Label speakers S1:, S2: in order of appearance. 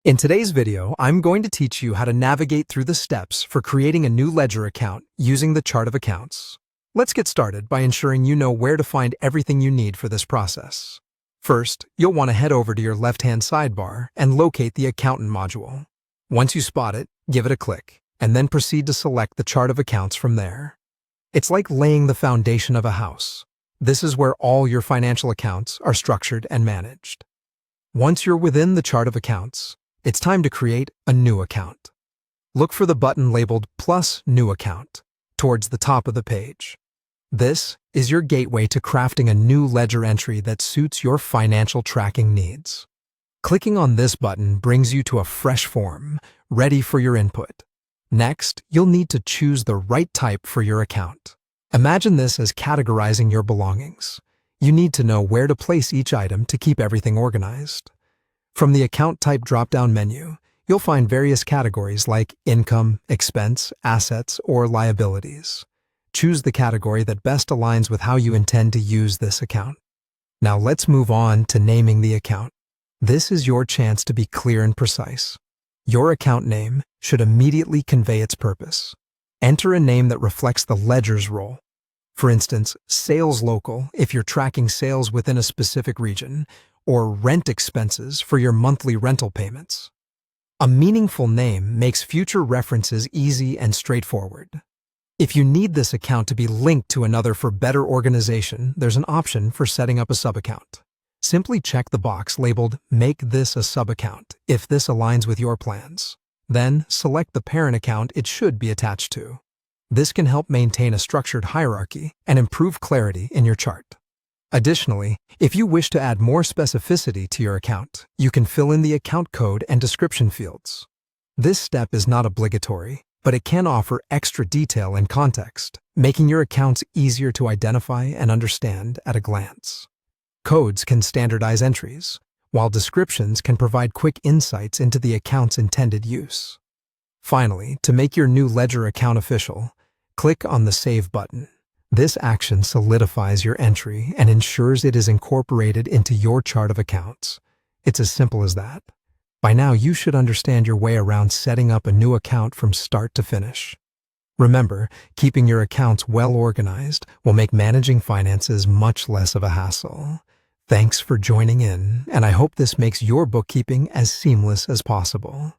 S1: In today's video, I'm going to teach you how to navigate through the steps for creating a new ledger account using the chart of accounts. Let's get started by ensuring you know where to find everything you need for this process. First, you'll want to head over to your left-hand sidebar and locate the Accountant module. Once you spot it, give it a click, and then proceed to select the chart of accounts from there. It's like laying the foundation of a house. This is where all your financial accounts are structured and managed. Once you're within the chart of accounts, it's time to create a new account. Look for the button labeled Plus New Account towards the top of the page. This is your gateway to crafting a new ledger entry that suits your financial tracking needs. Clicking on this button brings you to a fresh form, ready for your input. Next, you'll need to choose the right type for your account. Imagine this as categorizing your belongings. You need to know where to place each item to keep everything organized. From the Account Type drop-down menu, you'll find various categories like income, expense, assets, or liabilities. Choose the category that best aligns with how you intend to use this account. Now let's move on to naming the account. This is your chance to be clear and precise. Your account name should immediately convey its purpose. Enter a name that reflects the ledger's role. For instance, Sales Local if you're tracking sales within a specific region, or Rent Expenses for your monthly rental payments. A meaningful name makes future references easy and straightforward. If you need this account to be linked to another for better organization, there's an option for setting up a subaccount. Simply check the box labeled Make this a subaccount if this aligns with your plans. Then select the parent account it should be attached to. This can help maintain a structured hierarchy and improve clarity in your chart. Additionally, if you wish to add more specificity to your account, you can fill in the account code and description fields. This step is not obligatory, but it can offer extra detail and context, making your accounts easier to identify and understand at a glance. Codes can standardize entries, while descriptions can provide quick insights into the account's intended use. Finally, to make your new ledger account official, click on the Save button. This action solidifies your entry and ensures it is incorporated into your chart of accounts. It's as simple as that. By now, you should understand your way around setting up a new account from start to finish. Remember, keeping your accounts well organized will make managing finances much less of a hassle. Thanks for joining in, and I hope this makes your bookkeeping as seamless as possible.